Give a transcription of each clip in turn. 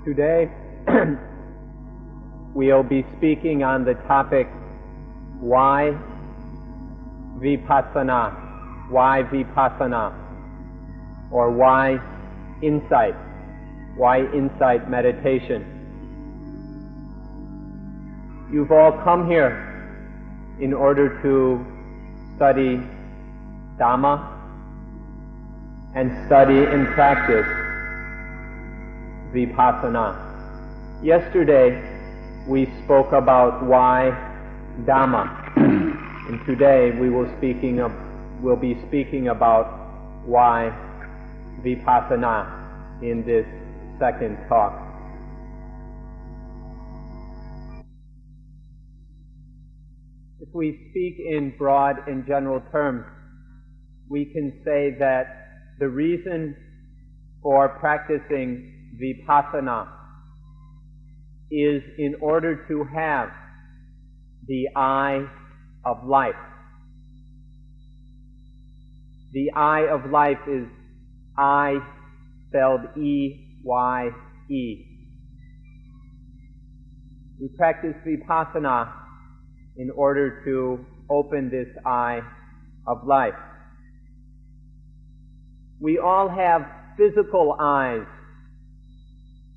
Today, we'll be speaking on the topic, why Vipassana? Why Vipassana? Or why insight? Why insight meditation? You've all come here in order to study Dhamma and study and practice Vipassana. Yesterday we spoke about why Dhamma, and today we'll be speaking about why Vipassana in this second talk. If we speak in broad and general terms, we can say that the reason for practicing Vipassana is in order to have the eye of life. The eye of life is I spelled E-Y-E. We practice Vipassana in order to open this eye of life. We all have physical eyes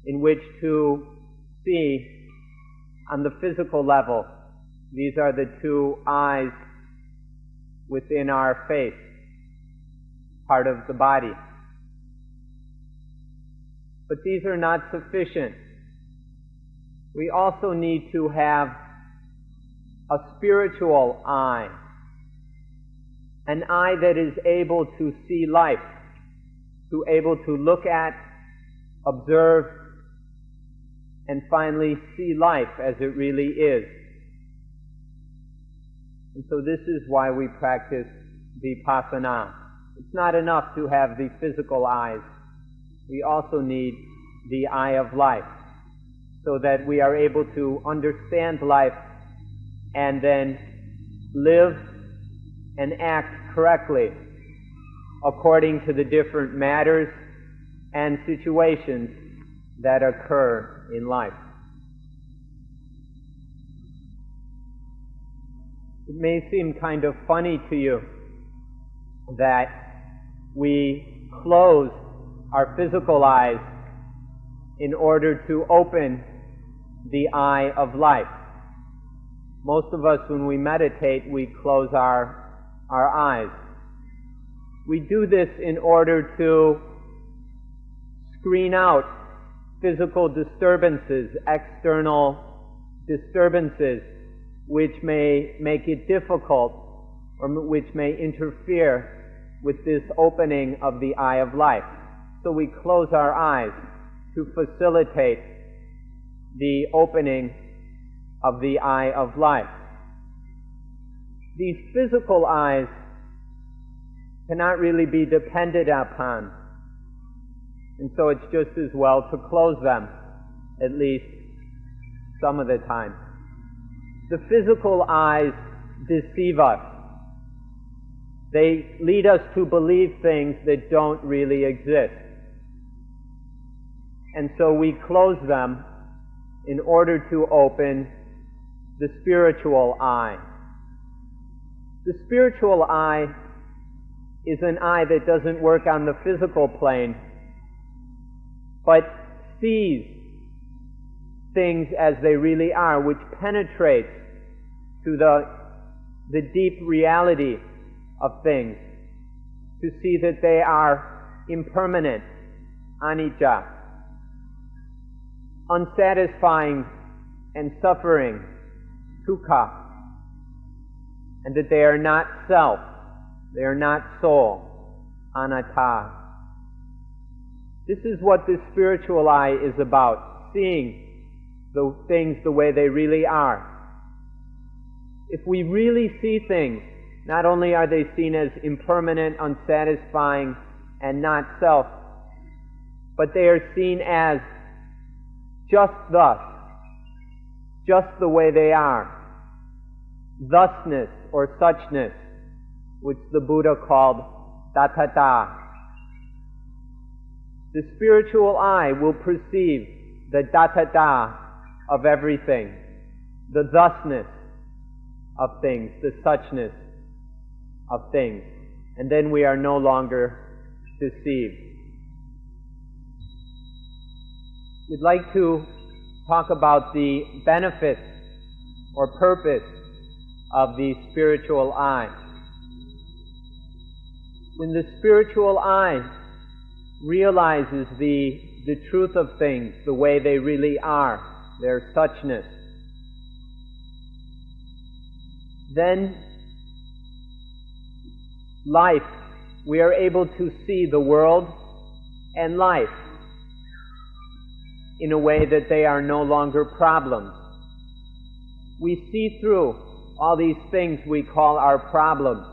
in which to see on the physical level. These are the two eyes within our face, part of the body. But these are not sufficient. We also need to have a spiritual eye, an eye that is able to see life, able to look at, observe, and finally see life as it really is. And so this is why we practice Vipassana. It's not enough to have the physical eyes. We also need the eye of life, so that we are able to understand life and then live and act correctly according to the different matters and situations that occur in life. It may seem kind of funny to you that we close our physical eyes in order to open the eye of life. Most of us, when we meditate, we close our eyes. We do this in order to screen out physical disturbances, external disturbances, which may make it difficult or which may interfere with this opening of the eye of life. So we close our eyes to facilitate the opening of the eye of life. These physical eyes cannot really be depended upon, and so it's just as well to close them, at least some of the time. The physical eyes deceive us. They lead us to believe things that don't really exist. And so we close them in order to open the spiritual eye. The spiritual eye is an eye that doesn't work on the physical plane, but sees things as they really are, which penetrates to the deep reality of things, to see that they are impermanent, anicca, unsatisfying and suffering, dukkha, and that they are not self, they are not soul, anatta. This is what this spiritual eye is about, seeing the things the way they really are. If we really see things, not only are they seen as impermanent, unsatisfying, and not self, but they are seen as just thus, just the way they are. Thusness or suchness, which the Buddha called tathata. The spiritual eye will perceive the da-ta-da of everything, the thusness of things, the suchness of things. And then we are no longer deceived. We'd like to talk about the benefits or purpose of the spiritual eye. When the spiritual eye realizes the truth of things, the way they really are, their suchness, then life, we are able to see the world and life in a way that they are no longer problems. We see through all these things we call our problems,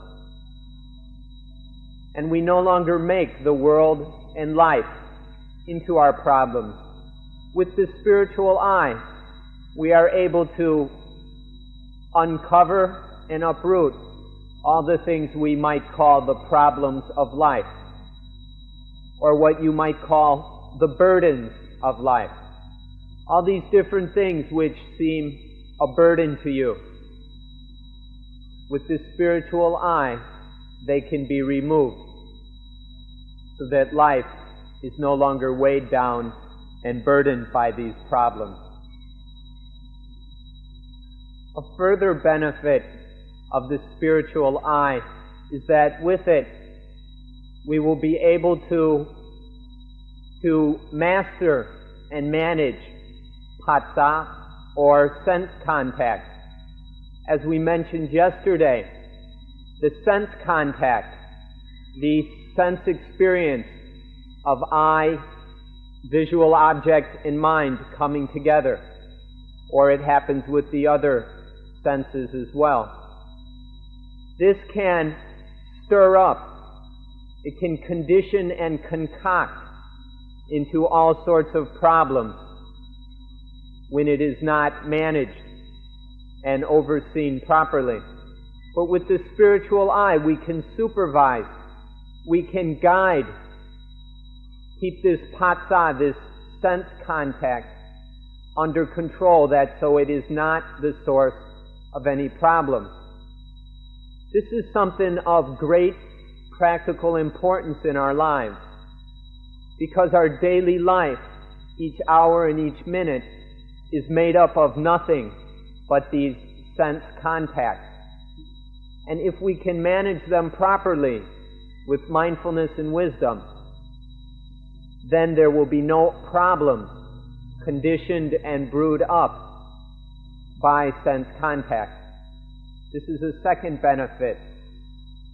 and we no longer make the world and life into our problems. With the spiritual eye, we are able to uncover and uproot all the things we might call the problems of life, or what you might call the burdens of life. All these different things which seem a burden to you. With the spiritual eye, they can be removed, so that life is no longer weighed down and burdened by these problems. A further benefit of the spiritual eye is that with it we will be able to master and manage phassa, or sense contact. As we mentioned yesterday, the sense contact, the sense experience of eye, visual object, and mind coming together, or it happens with the other senses as well. This can stir up, it can condition and concoct into all sorts of problems when it is not managed and overseen properly. But with the spiritual eye, we can supervise, we can guide, keep this phassa, this sense contact, under control, that so it is not the source of any problem. This is something of great practical importance in our lives, because our daily life, each hour and each minute, is made up of nothing but these sense contacts. And if we can manage them properly with mindfulness and wisdom, then there will be no problems conditioned and brewed up by sense contact. This is a second benefit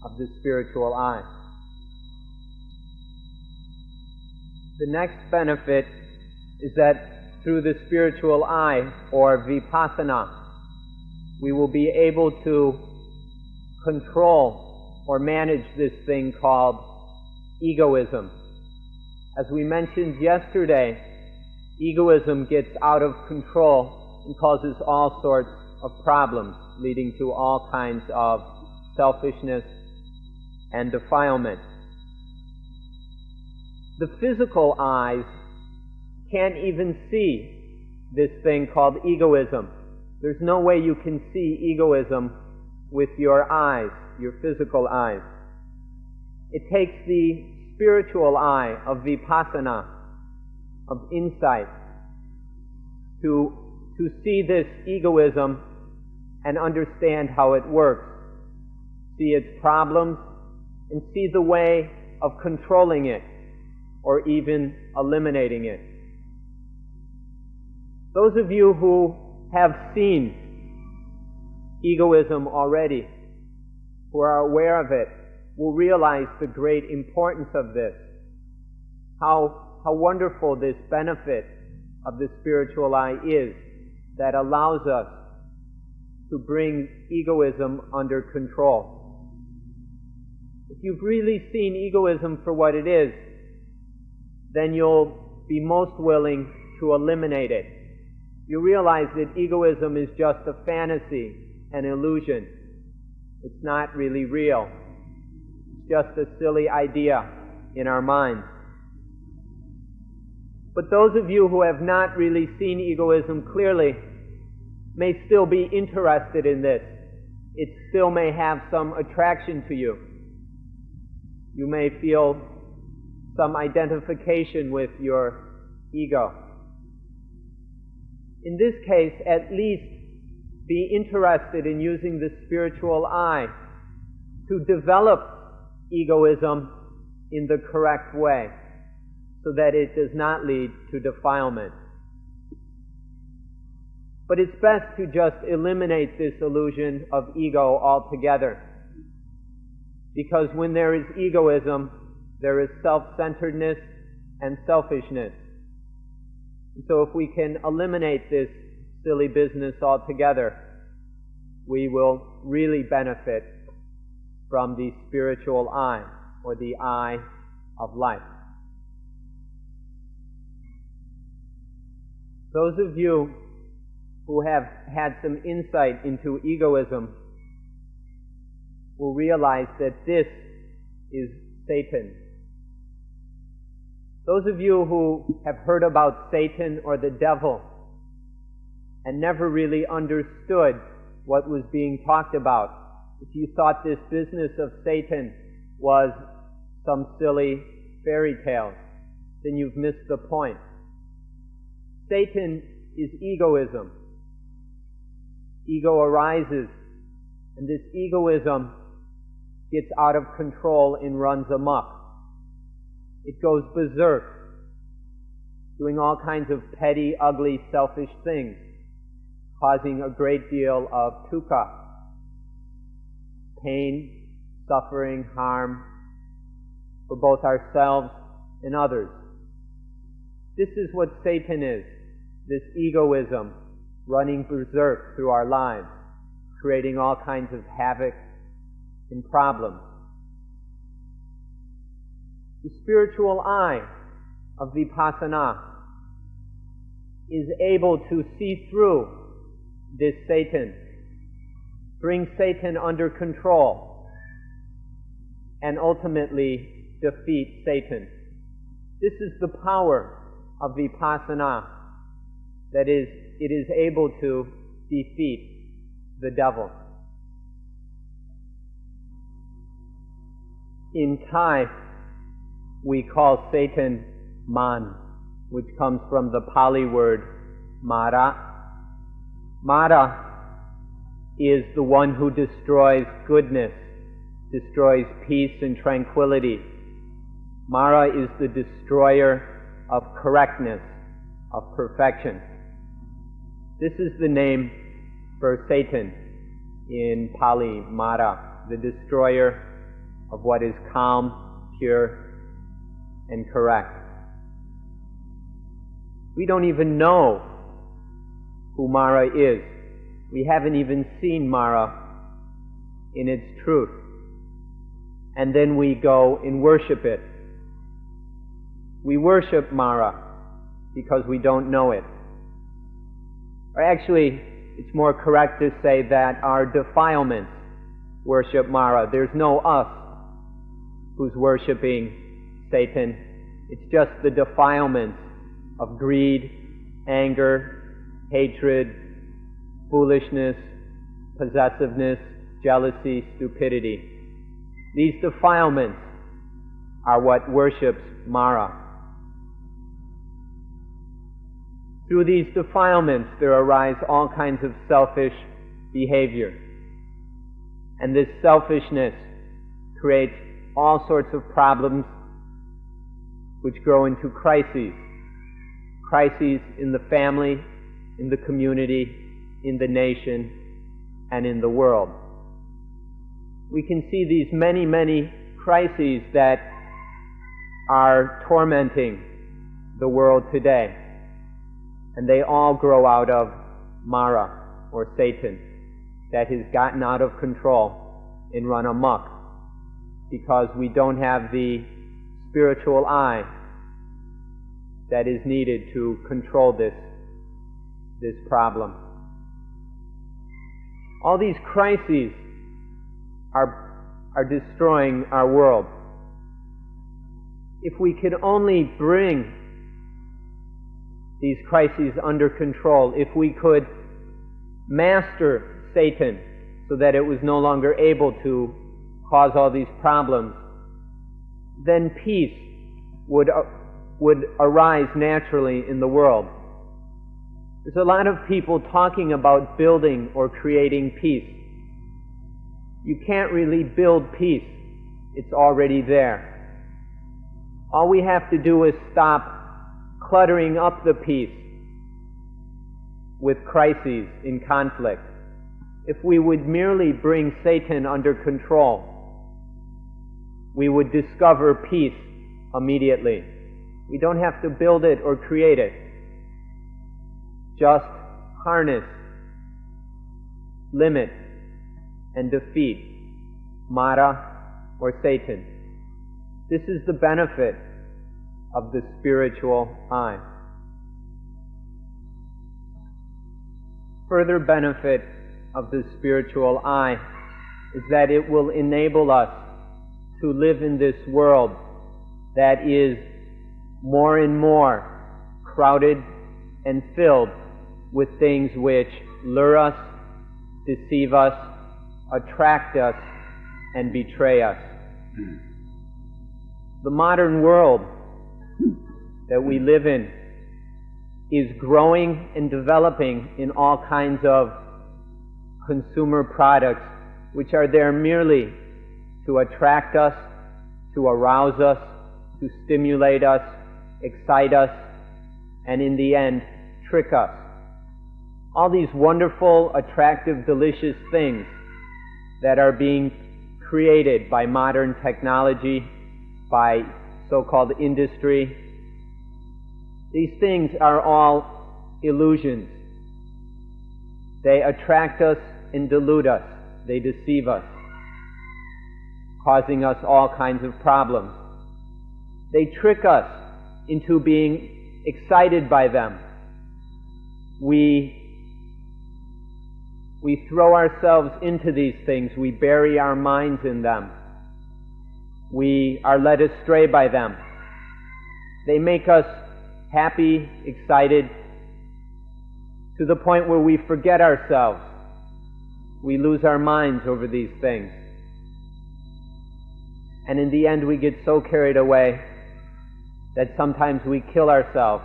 of the spiritual eye. The next benefit is that through the spiritual eye, or Vipassana, we will be able to control or manage this thing called egoism. As we mentioned yesterday, egoism gets out of control and causes all sorts of problems, leading to all kinds of selfishness and defilement. The physical eyes can't even see this thing called egoism. There's no way you can see egoism with your eyes, your physical eyes. It takes the spiritual eye of Vipassana, of insight, to see this egoism and understand how it works, see its problems, and see the way of controlling it, or even eliminating it. Those of you who have seen egoism already, who are aware of it, will realize the great importance of this. How wonderful this benefit of the spiritual eye is, that allows us to bring egoism under control. If you've really seen egoism for what it is, then you'll be most willing to eliminate it. You realize that egoism is just a fantasy, an illusion. It's not really real. It's just a silly idea in our minds. But those of you who have not really seen egoism clearly may still be interested in this. It still may have some attraction to you. You may feel some identification with your ego. In this case, at least be interested in using the spiritual eye to develop egoism in the correct way, so that it does not lead to defilement. But it's best to just eliminate this illusion of ego altogether. Because when there is egoism, there is self-centeredness and selfishness. And so if we can eliminate this silly business altogether, we will really benefit from the spiritual eye, or the eye of life. Those of you who have had some insight into egoism will realize that this is Satan. Those of you who have heard about Satan or the devil and never really understood what was being talked about, if you thought this business of Satan was some silly fairy tale, then you've missed the point. Satan is egoism. Ego arises, and this egoism gets out of control and runs amok. It goes berserk, doing all kinds of petty, ugly, selfish things, causing a great deal of dukkha, pain, suffering, harm, for both ourselves and others. This is what Satan is, this egoism running berserk through our lives, creating all kinds of havoc and problems. The spiritual eye of Vipassana is able to see through this Satan, bring Satan under control, and ultimately defeat Satan. This is the power of Vipassana, that is, it is able to defeat the devil. In Thai, we call Satan Man, which comes from the Pali word Mara. Mara is the one who destroys goodness, destroys peace and tranquility. Mara is the destroyer of correctness, of perfection. This is the name for Satan in Pali, Mara, the destroyer of what is calm, pure, and correct. We don't even know who Mara is. We haven't even seen Mara in its truth. And then we go and worship it. We worship Mara because we don't know it. Or actually, it's more correct to say that our defilements worship Mara. There's no us who's worshiping Satan. It's just the defilements of greed, anger, hatred, foolishness, possessiveness, jealousy, stupidity. These defilements are what worships Mara. Through these defilements, there arise all kinds of selfish behavior. And this selfishness creates all sorts of problems which grow into crises. Crises in the family, in the community, in the nation, and in the world. We can see these many, many crises that are tormenting the world today. And they all grow out of Mara, or Satan, that has gotten out of control and run amok because we don't have the spiritual eye that is needed to control this problem. All these crises are destroying our world. If we could only bring these crises under control, if we could master Satan so that it was no longer able to cause all these problems, then peace would arise naturally in the world. There's a lot of people talking about building or creating peace. You can't really build peace. It's already there. All we have to do is stop cluttering up the peace with crises in conflict. If we would merely bring Satan under control, we would discover peace immediately. We don't have to build it or create it. Just harness, limit, and defeat Mara or Satan. This is the benefit of the spiritual eye. Further benefit of the spiritual eye is that it will enable us to live in this world that is more and more crowded and filled with things which lure us, deceive us, attract us, and betray us. The modern world that we live in is growing and developing in all kinds of consumer products which are there merely to attract us, to arouse us, to stimulate us, excite us, and in the end, trick us. All these wonderful, attractive, delicious things that are being created by modern technology, by so-called industry, these things are all illusions. They attract us and delude us. They deceive us, causing us all kinds of problems. They trick us into being excited by them. We throw ourselves into these things. We bury our minds in them. We are led astray by them. They make us happy, excited, to the point where we forget ourselves. We lose our minds over these things. And in the end, we get so carried away that sometimes we kill ourselves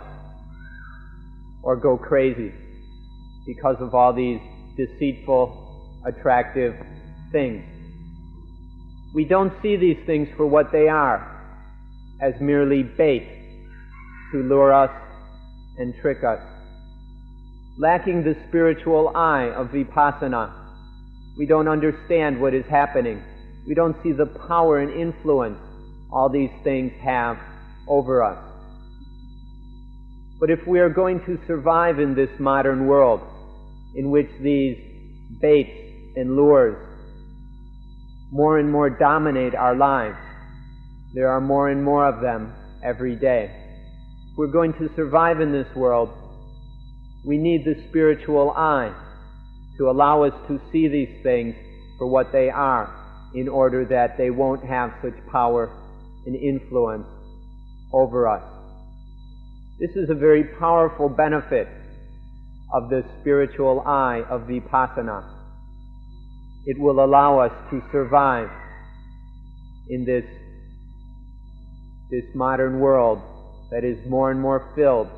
or go crazy because of all these deceitful, attractive things. We don't see these things for what they are, as merely bait to lure us and trick us. Lacking the spiritual eye of Vipassana, we don't understand what is happening. We don't see the power and influence all these things have over us. But if we are going to survive in this modern world, in which these baits and lures more and more dominate our lives, there are more and more of them every day. If we're going to survive in this world, we need the spiritual eye to allow us to see these things for what they are, in order that they won't have such power and influence over us. This is a very powerful benefit of the spiritual eye of Vipassana. It will allow us to survive in this modern world that is more and more filled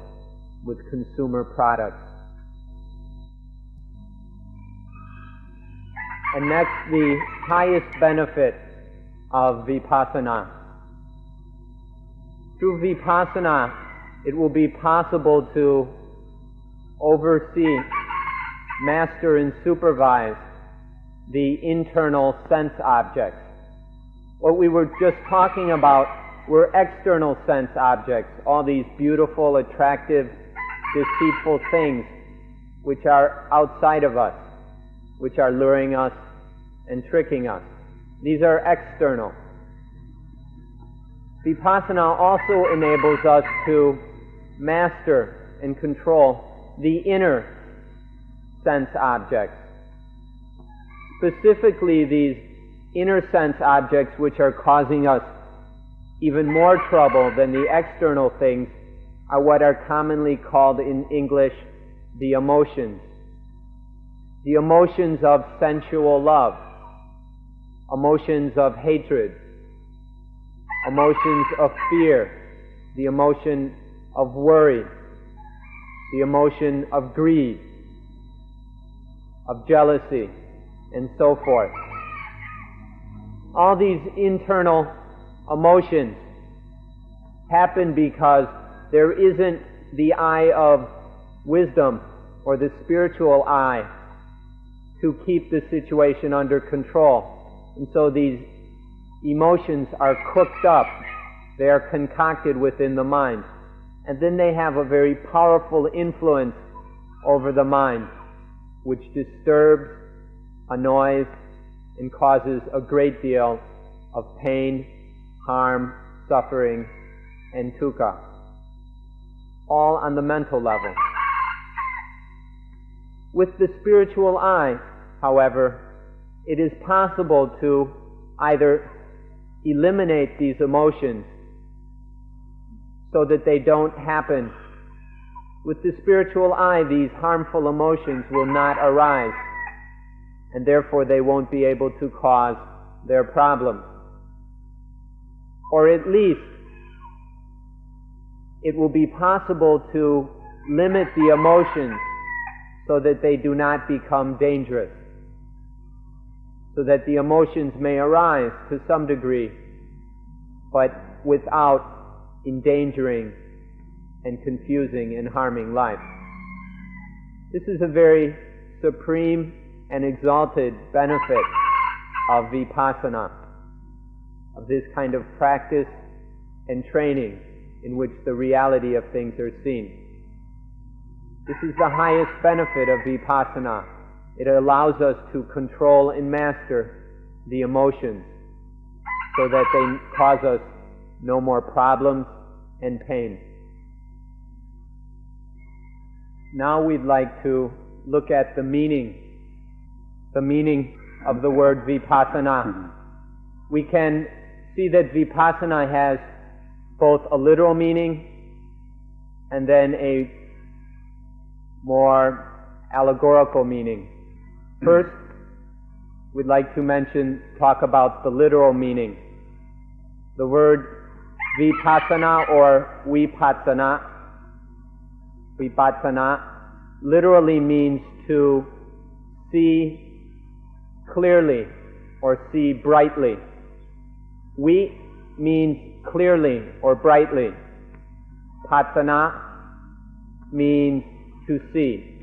with consumer products. And that's the highest benefit of Vipassana. Through Vipassana, it will be possible to oversee, master, and supervise the internal sense objects. What we were just talking about were external sense objects, all these beautiful, attractive, deceitful things which are outside of us, which are luring us and tricking us. These are external. Vipassana also enables us to master and control the inner sense objects. Specifically, these inner sense objects which are causing us even more trouble than the external things are what are commonly called in English the emotions. The emotions of sensual love, emotions of hatred, emotions of fear, the emotion of worry, the emotion of greed, of jealousy, and so forth. All these internal emotions happen because there isn't the eye of wisdom or the spiritual eye to keep the situation under control. And so these emotions are cooked up, they are concocted within the mind, and then they have a very powerful influence over the mind, which disturbs, annoys, and causes a great deal of pain, harm, suffering, and dukkha, all on the mental level. With the spiritual eye, however, it is possible to either eliminate these emotions so that they don't happen. With the spiritual eye, these harmful emotions will not arise, and therefore they won't be able to cause their problems. Or at least it will be possible to limit the emotions so that they do not become dangerous, so that the emotions may arise to some degree, but without endangering and confusing and harming life. This is a very supreme and exalted benefit of Vipassana, of this kind of practice and training in which the reality of things are seen. This is the highest benefit of Vipassana. It allows us to control and master the emotions so that they cause us no more problems and pain. Now we'd like to look at the meaning of the word Vipassana. We can see that Vipassana has both a literal meaning and then a more allegorical meaning. First, we'd like to talk about the literal meaning. The word Vipassana or Vipassana literally means to see clearly or see brightly. Vi means clearly or brightly. Passana means to see.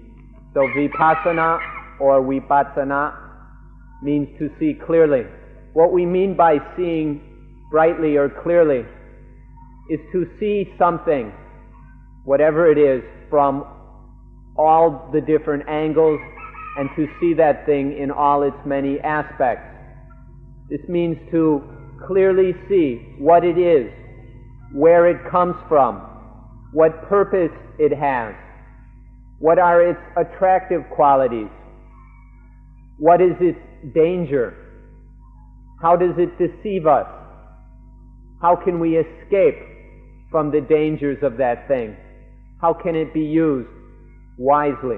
So Vipassana or Vipassana means to see clearly. What we mean by seeing brightly or clearly is to see something, whatever it is, from all the different angles and to see that thing in all its many aspects. This means to clearly see what it is, where it comes from, what purpose it has, what are its attractive qualities, what is its danger, how does it deceive us, how can we escape from the dangers of that thing, how can it be used wisely.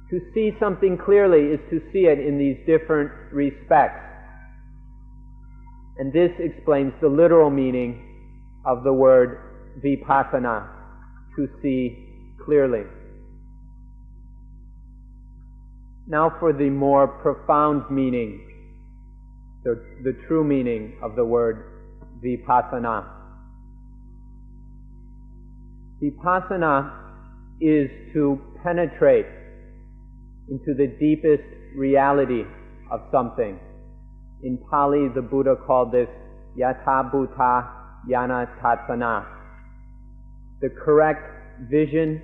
To see something clearly is to see it in these different respects. And this explains the literal meaning of the word Vipassana, to see clearly. Now for the more profound meaning, the true meaning of the word Vipassana. Vipassana is to penetrate into the deepest reality of something. In Pali, the Buddha called this Yatha Bhuta Yana Tatsana, the correct vision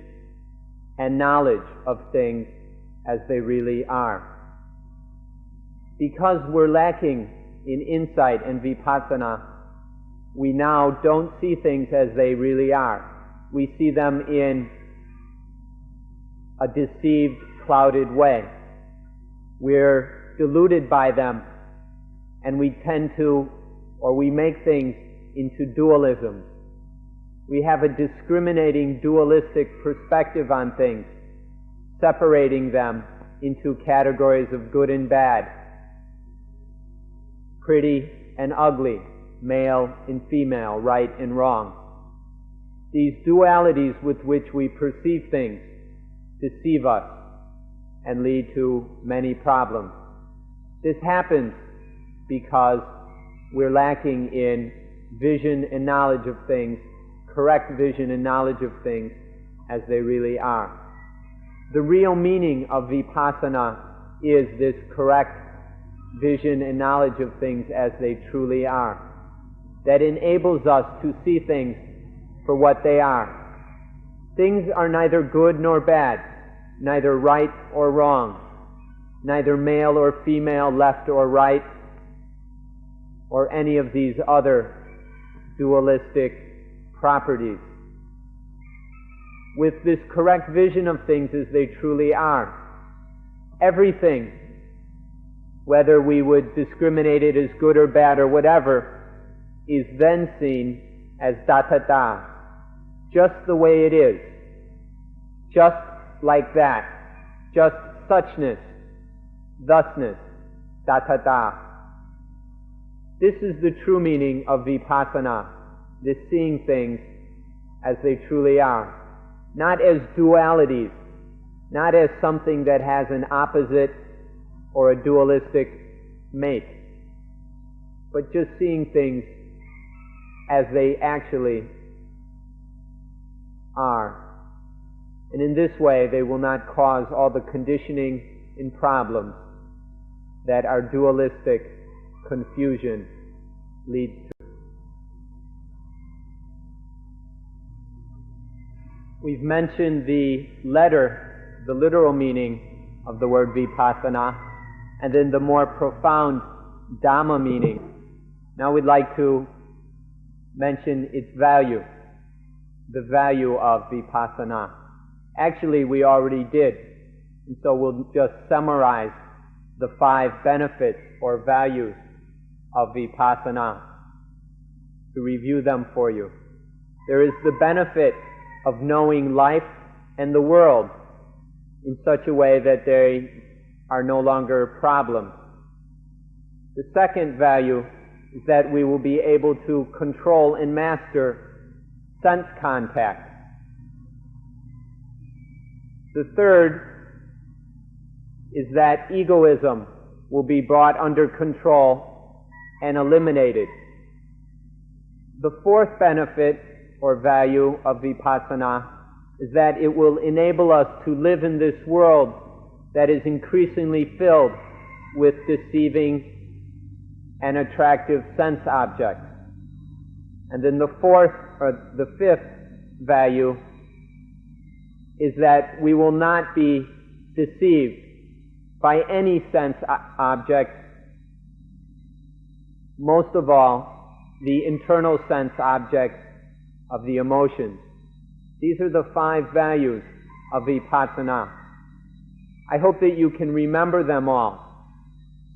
and knowledge of things as they really are. Because we're lacking in insight and Vipassana, we now don't see things as they really are. We see them in a deceived, clouded way. We're deluded by them, and we tend to, or we make things into dualisms. We have a discriminating dualistic perspective on things, separating them into categories of good and bad, pretty and ugly, male and female, right and wrong. These dualities with which we perceive things deceive us and lead to many problems. This happens because we're lacking in vision and knowledge of things, correct vision and knowledge of things as they really are. The real meaning of Vipassana is this correct vision and knowledge of things as they truly are, that enables us to see things for what they are. Things are neither good nor bad, neither right or wrong, neither male or female, left or right, or any of these other dualistic properties. With this correct vision of things as they truly are, everything, whether we would discriminate it as good or bad or whatever, is then seen as datata, just the way it is, just like that, just suchness, thusness, datata. This is the true meaning of Vipassana, this seeing things as they truly are, not as dualities, not as something that has an opposite or a dualistic mate, but just seeing things as they actually are. And in this way, they will not cause all the conditioning and problems that our dualistic confusion leads to. We've mentioned the literal meaning of the word Vipassana, and then the more profound Dhamma meaning. Now we'd like to mention its value, the value of Vipassana. Actually, we already did, and so we'll just summarize the 5 benefits or values of Vipassana to review them for you. There is the benefit of knowing life and the world in such a way that they are no longer problems. The second value is that we will be able to control and master sense contact. The third is that egoism will be brought under control and eliminated. The fourth benefit or value of Vipassana is that it will enable us to live in this world that is increasingly filled with deceiving and attractive sense objects. And then the fifth value is that we will not be deceived by any sense object, most of all, the internal sense objects of the emotions. These are the 5 values of Vipassana. I hope that you can remember them all,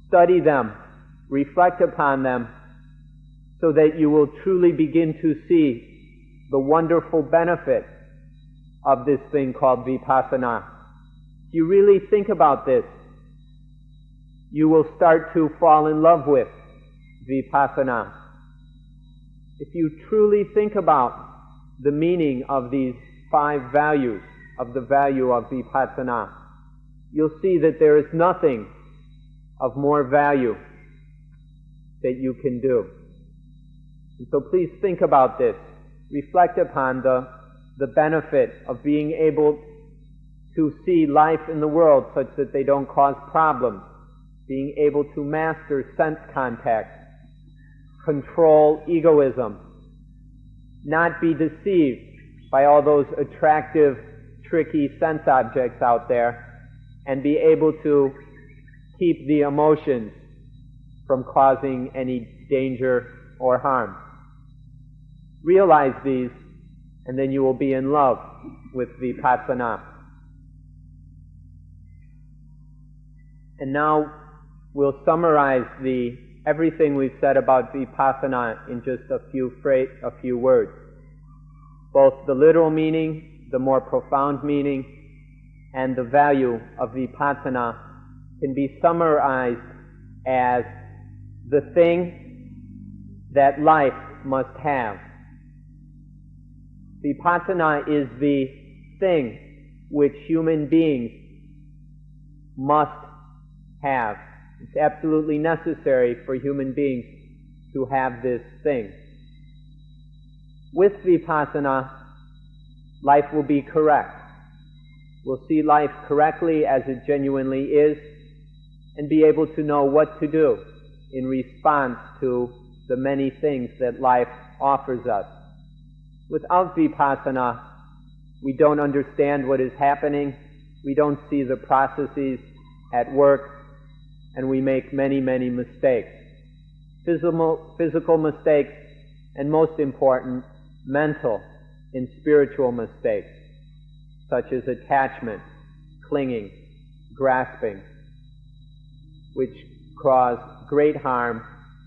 study them, reflect upon them, so that you will truly begin to see the wonderful benefit of this thing called Vipassana. If you really think about this, you will start to fall in love with Vipassana. If you truly think about the meaning of these 5 values, of the value of Vipassana, you'll see that there is nothing of more value that you can do. And so please think about this. Reflect upon the benefit of being able to see life in the world such that they don't cause problems, being able to master sense contact, control egoism, not be deceived by all those attractive, tricky sense objects out there, and be able to keep the emotions from causing any danger or harm. Realize these, and then you will be in love with Vipassana. And now we'll summarize everything we've said about Vipassana in just a few words. both the literal meaning, the more profound meaning, and the value of Vipassana can be summarized as the thing that life must have. Vipassana is the thing which human beings must have. It's absolutely necessary for human beings to have this thing. With Vipassana, life will be correct. We'll see life correctly as it genuinely is and be able to know what to do in response to the many things that life offers us. Without Vipassana, we don't understand what is happening, we don't see the processes at work, and we make many, many mistakes. Physical mistakes, and most important, mental and spiritual mistakes, such as attachment, clinging, grasping, which cause great harm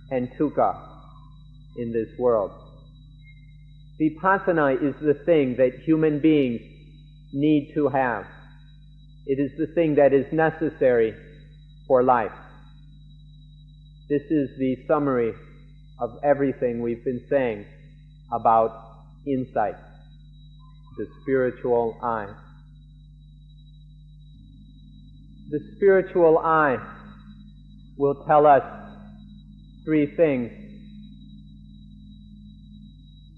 and dukkha in this world. Vipassana is the thing that human beings need to have. It is the thing that is necessary for life. This is the summary of everything we've been saying about insight, the spiritual eye. The spiritual eye will tell us three things.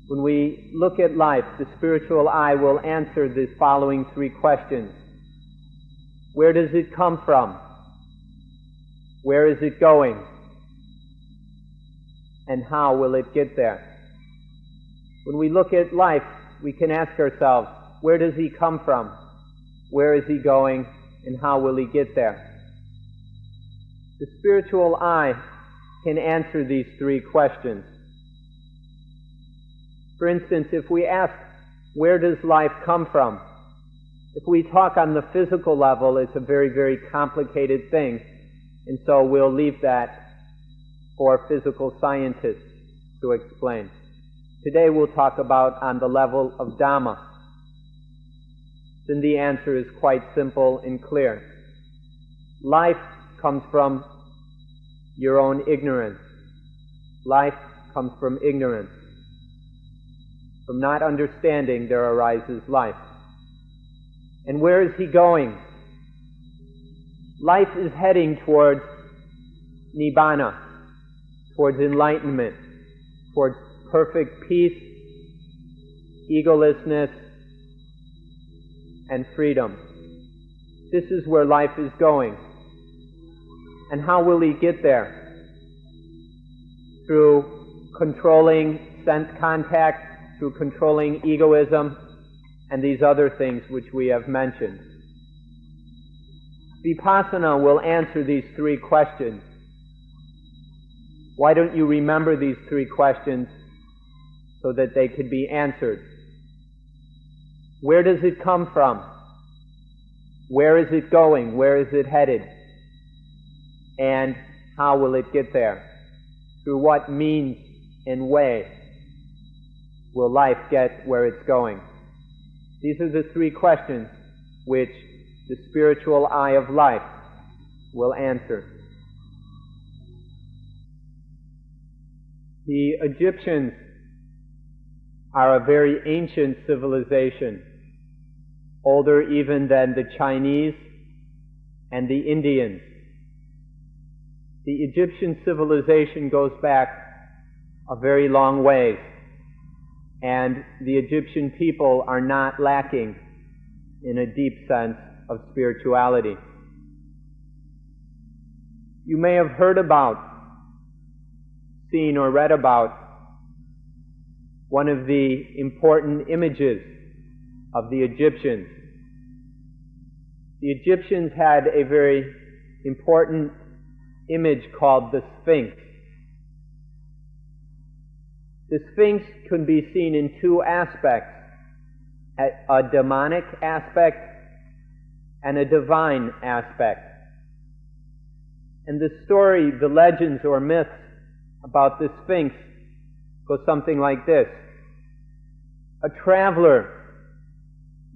When we look at life, the spiritual eye will answer the following three questions. Where does it come from? Where is it going? And how will it get there? When we look at life, we can ask ourselves, where does he come from? Where is he going? And how will he get there? The spiritual eye can answer these three questions. For instance, if we ask, where does life come from? If we talk on the physical level, it's a very, very complicated thing, and so we'll leave that for physical scientists to explain. Today we'll talk about on the level of Dhamma. Then the answer is quite simple and clear. Life comes from your own ignorance. Life comes from ignorance. From not understanding, there arises life. And where is he going? Life is heading towards Nibbana, towards enlightenment, towards perfect peace, egolessness, and freedom. This is where life is going. And how will he get there? Through controlling sense contact, through controlling egoism, and these other things which we have mentioned. Vipassana will answer these three questions. Why don't you remember these three questions so that they could be answered? Where does it come from? Where is it going? Where is it headed? And how will it get there? Through what means and way will life get where it's going? These are the three questions which the spiritual eye of life will answer. The Egyptians are a very ancient civilization, older even than the Chinese and the Indians. The Egyptian civilization goes back a very long ways, and the Egyptian people are not lacking in a deep sense of spirituality. You may have heard about, seen or read about one of the important images of the Egyptians. The Egyptians had a very important image called the Sphinx. The Sphinx can be seen in two aspects, a demonic aspect and a divine aspect. And the story, the legends or myths about the Sphinx go something like this. A traveler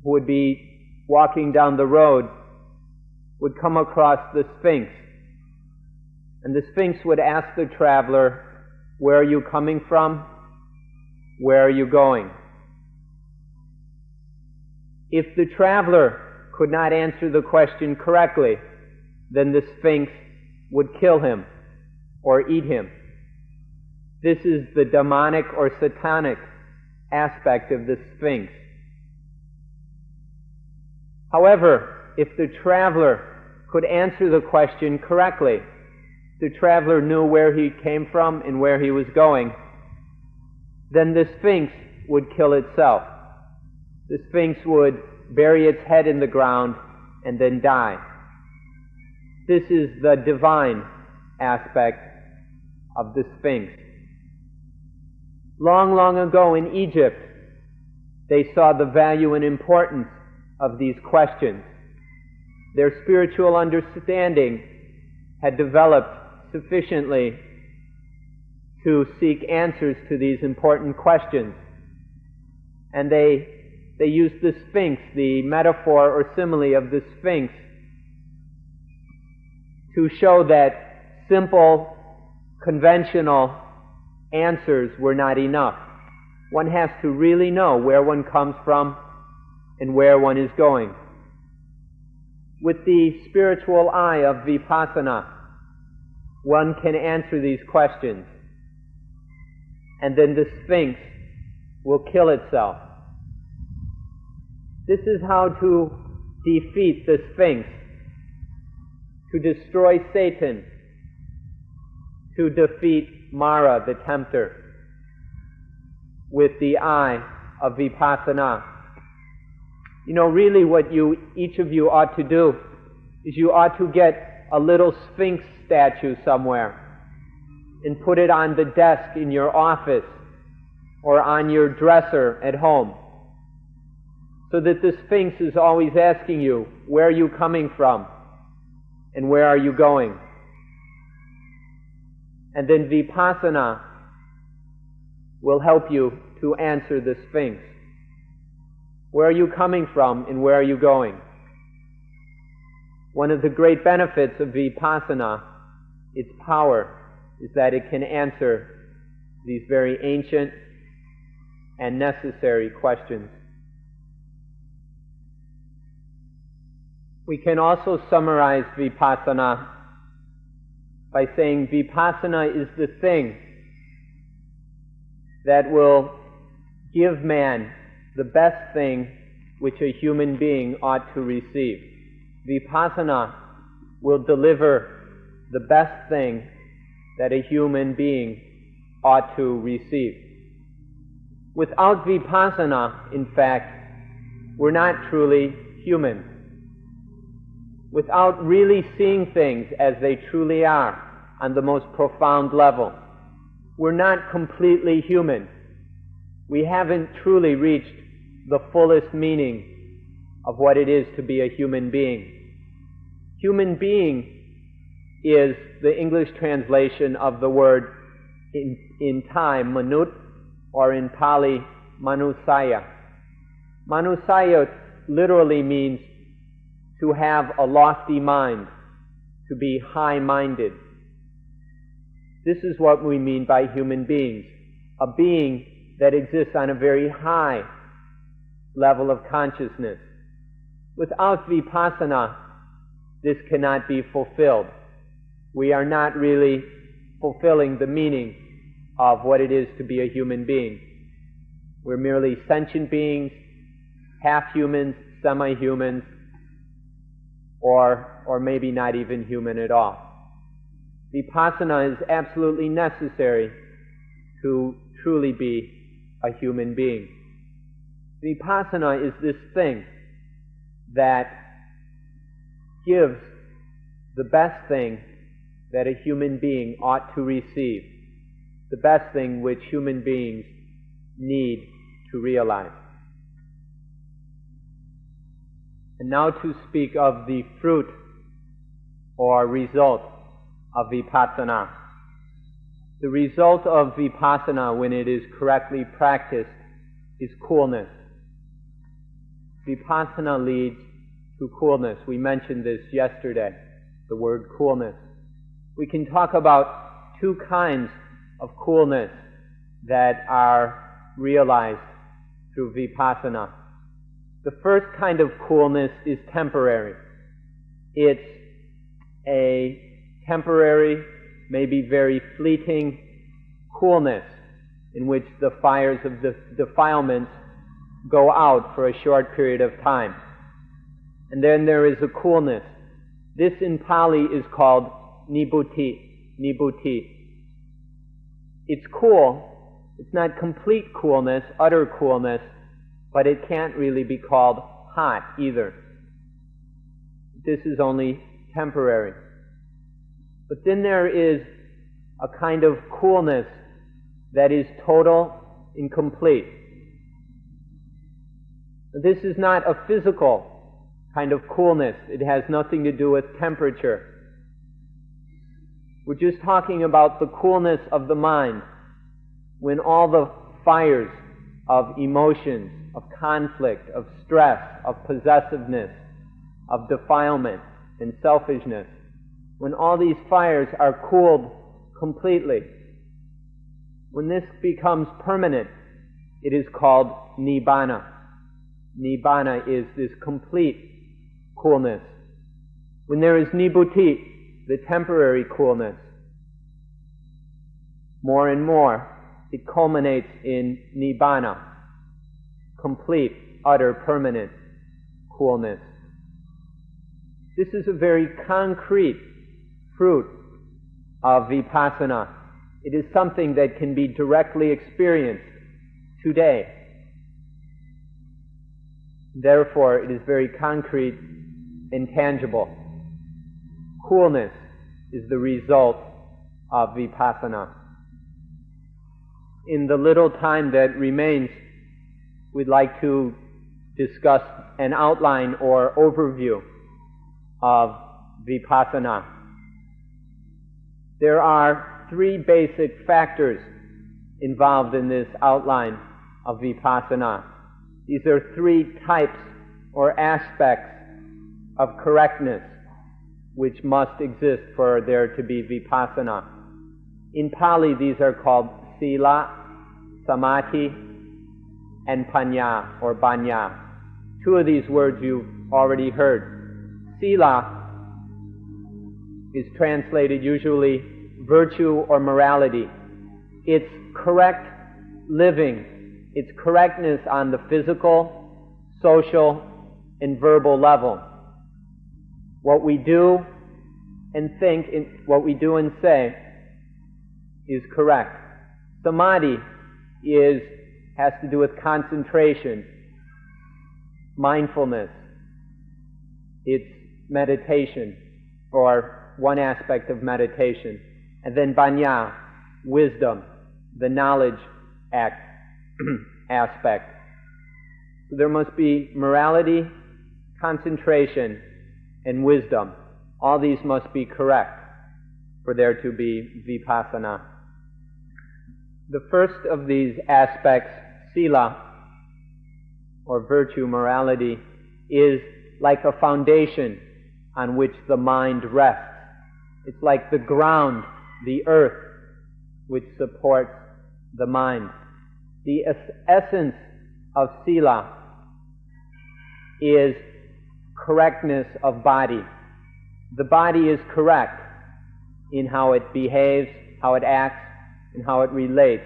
who would be walking down the road would come across the Sphinx. And the Sphinx would ask the traveler, "Where are you coming from? Where are you going?" If the traveler could not answer the question correctly, then the Sphinx would kill him or eat him. This is the demonic or satanic aspect of the Sphinx. However, if the traveler could answer the question correctly, the traveler knew where he came from and where he was going, then the Sphinx would kill itself. The Sphinx would bury its head in the ground and then die. This is the divine aspect of the Sphinx. Long, long ago in Egypt, they saw the value and importance of these questions. Their spiritual understanding had developed sufficiently to seek answers to these important questions. And they used the Sphinx, the metaphor or simile of the Sphinx, to show that simple, conventional answers were not enough. One has to really know where one comes from and where one is going. With the spiritual eye of Vipassana, one can answer these questions, and then the Sphinx will kill itself. This is how to defeat the Sphinx, to destroy Satan, to defeat Mara, the tempter, with the eye of Vipassana. You know, really what each of you ought to do is you ought to get a little Sphinx statue somewhere and put it on the desk in your office or on your dresser at home, so that the Sphinx is always asking you, where are you coming from and where are you going? And then Vipassana will help you to answer the Sphinx. Where are you coming from and where are you going? One of the great benefits of Vipassana, its power, is that it can answer these very ancient and necessary questions. We can also summarize Vipassana by saying Vipassana is the thing that will give man the best thing which a human being ought to receive. Vipassana will deliver the best thing that a human being ought to receive. Without Vipassana, in fact, we're not truly human. Without really seeing things as they truly are on the most profound level, we're not completely human. We haven't truly reached the fullest meaning of what it is to be a human being. Human being is the English translation of the word in Thai, manut, or in Pali, manusaya. Manusaya literally means to have a lofty mind, to be high-minded. This is what we mean by human beings, a being that exists on a very high level of consciousness. Without Vipassana, this cannot be fulfilled. We are not really fulfilling the meaning of what it is to be a human being. We're merely sentient beings, half-humans, semi-humans, or maybe not even human at all. Vipassana is absolutely necessary to truly be a human being. Vipassana is this thing that gives the best thing that a human being ought to receive, the best thing which human beings need to realize. And now to speak of the fruit or result of Vipassana. The result of Vipassana, when it is correctly practiced, is coolness. Vipassana leads to coolness. We mentioned this yesterday, the word coolness. We can talk about two kinds of coolness that are realized through Vipassana. The first kind of coolness is temporary. It's a temporary, maybe very fleeting coolness in which the fires of the defilements go out for a short period of time. And then there is a coolness. This in Pali is called nibbuti. Nibbuti. It's cool. It's not complete coolness, utter coolness, but it can't really be called hot either. This is only temporary. But then there is a kind of coolness that is total and complete. This is not a physical kind of coolness. It has nothing to do with temperature. We're just talking about the coolness of the mind when all the fires of emotions, of conflict, of stress, of possessiveness, of defilement and selfishness, when all these fires are cooled completely, when this becomes permanent, it is called nibbana. Nibbana is this complete coolness. When there is nibbuti, the temporary coolness, more and more, it culminates in nibbana, complete, utter, permanent coolness. This is a very concrete fruit of Vipassana. It is something that can be directly experienced today. Therefore, it is very concrete and tangible. Coolness is the result of Vipassana. In the little time that remains, we'd like to discuss an outline or overview of Vipassana. There are three basic factors involved in this outline of Vipassana. These are three types or aspects of correctness which must exist for there to be Vipassana. In Pali, these are called sila, samadhi, and panya or banya. Two of these words you've already heard. Sila is translated usually virtue or morality. It's correct living. It's correctness on the physical, social, and verbal level. What we do and think, what we do and say is correct. Samadhi has to do with concentration, mindfulness. It's meditation, or one aspect of meditation. And then banya, wisdom, the knowledge aspect. So there must be morality, concentration, and wisdom. All these must be correct for there to be Vipassana. The first of these aspects, sila, or virtue, morality, is like a foundation on which the mind rests. It's like the ground, the earth, which supports the mind. The essence of sila is correctness of body. The body is correct in how it behaves, how it acts, and how it relates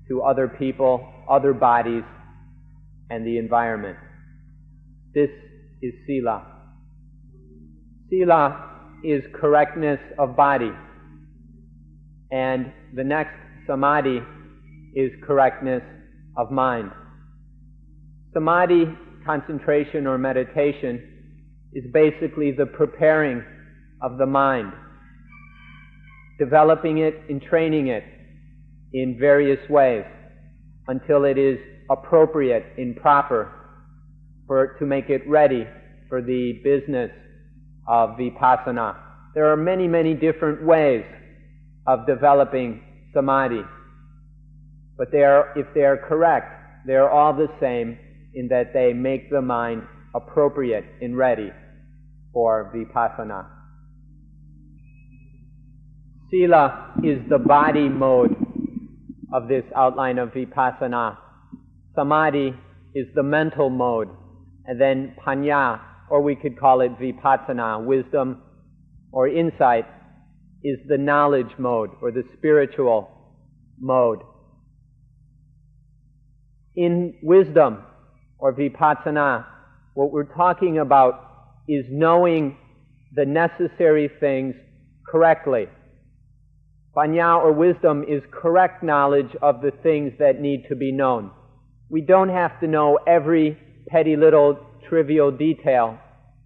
to other people, other bodies, and the environment. This is sila. Sila is correctness of body. And the next, samadhi, is correctness of mind. Samadhi, concentration or meditation, is basically the preparing of the mind, developing it and training it in various ways until it is appropriate and proper to make it ready for the business of Vipassana. There are many, many different ways of developing samadhi, but if they are correct, they are all the same in that they make the mind appropriate and ready for Vipassana. Sila is the body mode of this outline of Vipassana. Samadhi is the mental mode. And then Panya, or we could call it Vipassana, wisdom or insight, is the knowledge mode or the spiritual mode. In wisdom or Vipassana, what we're talking about is knowing the necessary things correctly. Panya or wisdom is correct knowledge of the things that need to be known. We don't have to know every petty little trivial detail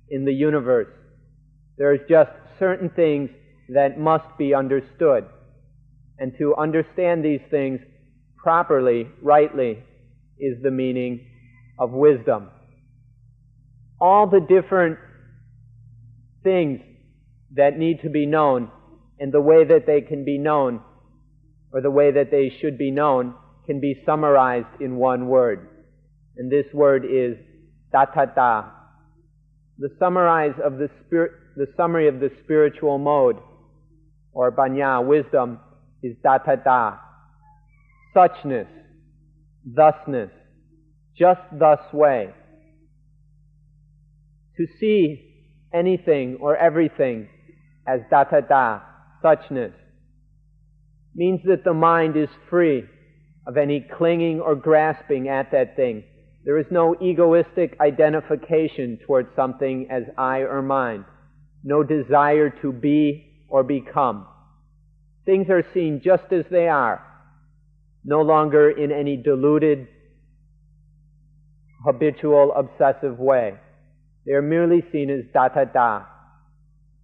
in the universe. There's just certain things that must be understood. And to understand these things properly, rightly, is the meaning of wisdom. All the different things that need to be known and the way that they can be known, or the way that they should be known, can be summarized in one word. And this word is tathata. The summary of the spiritual mode, or panya, wisdom, is tathata. Suchness, thusness, just thus way. To see anything or everything as tathata, suchness, means that the mind is free of any clinging or grasping at that thing. There is no egoistic identification towards something as I or mine, no desire to be or become. Things are seen just as they are, no longer in any deluded, habitual, obsessive way. They are merely seen as tathata,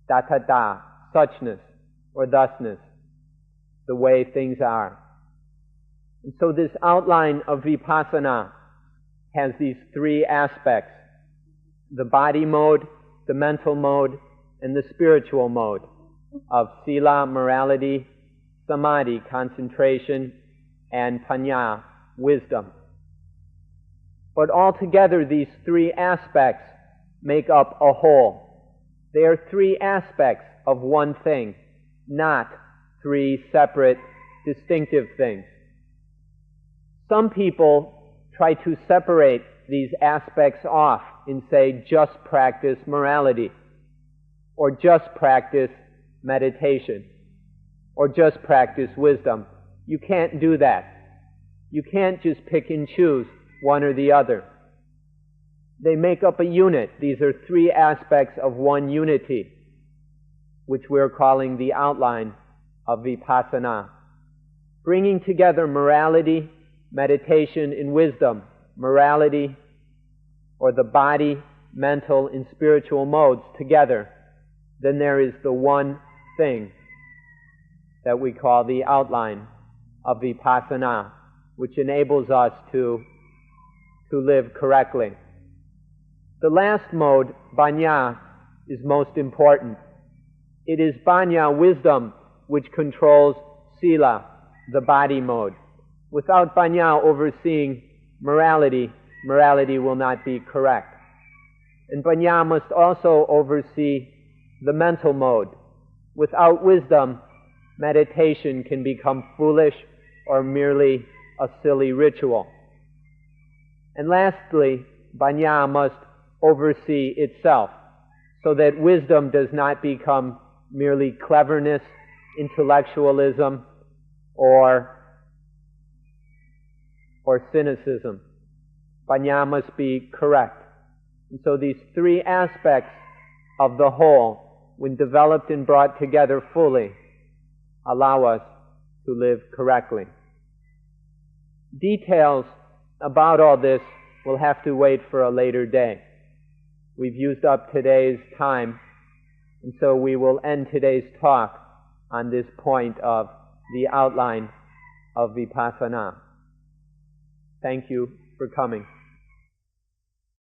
suchness, or thusness, the way things are. And so this outline of Vipassana has these three aspects: the body mode, the mental mode, and the spiritual mode of sila, morality, samadhi, concentration, and panya, wisdom. But altogether, these three aspects make up a whole. They are three aspects of one thing, not three separate, distinctive things. Some people try to separate these aspects off and say, just practice morality, or just practice meditation, or just practice wisdom. You can't do that. You can't just pick and choose one or the other. They make up a unit. These are three aspects of one unity, which we're calling the outline of Vipassana. Bringing together morality, meditation, and wisdom. Morality, or the body, mental, and spiritual modes together. Then there is the one thing that we call the outline of Vipassana, which enables us to live correctly. The last mode, panya, is most important. It is panya, wisdom, which controls sila, the body mode. Without panya overseeing morality, morality will not be correct. And panya must also oversee the mental mode. Without wisdom, meditation can become foolish or merely a silly ritual. And lastly, panya must oversee itself, so that wisdom does not become merely cleverness, intellectualism, or cynicism. Panya must be correct. And so these three aspects of the whole, when developed and brought together fully, allow us to live correctly. Details about all this will have to wait for a later day. We've used up today's time, and so we will end today's talk on this point of the outline of Vipassana. Thank you for coming.